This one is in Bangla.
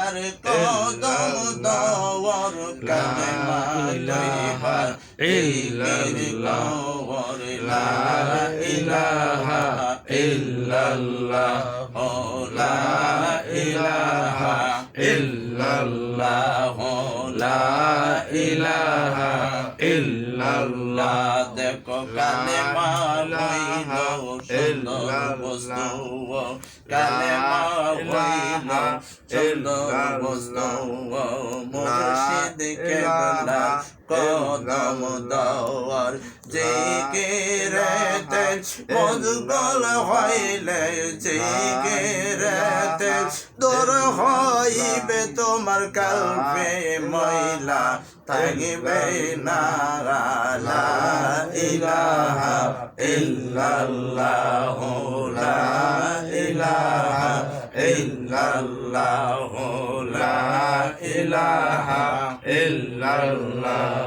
তার কদম দওয়ার কালেমা লইবা ইল্লাল্লাহ লা ইলাহা ইল্লাল্লাহ লা ইলাহা ইল্লাল্লাহ লা ইলাহা ইল্লাল্লাহ দেখো কালেমা হইল সুন্দর বস্তু কালেমা হইল সুন্দর বস্তু মুর্শিদ কেবলা কদম দওয়ার জিকিরেতে মজগুল হইলে জিকিরেতে দূর হইবে তোমার কলবে ময়লা থাকবে না লা ইলাহা ইল্লাল্লাহ লা ইলাহা ইল্লাল্লাহ লা ইলাহা ইল্লাল্লাহ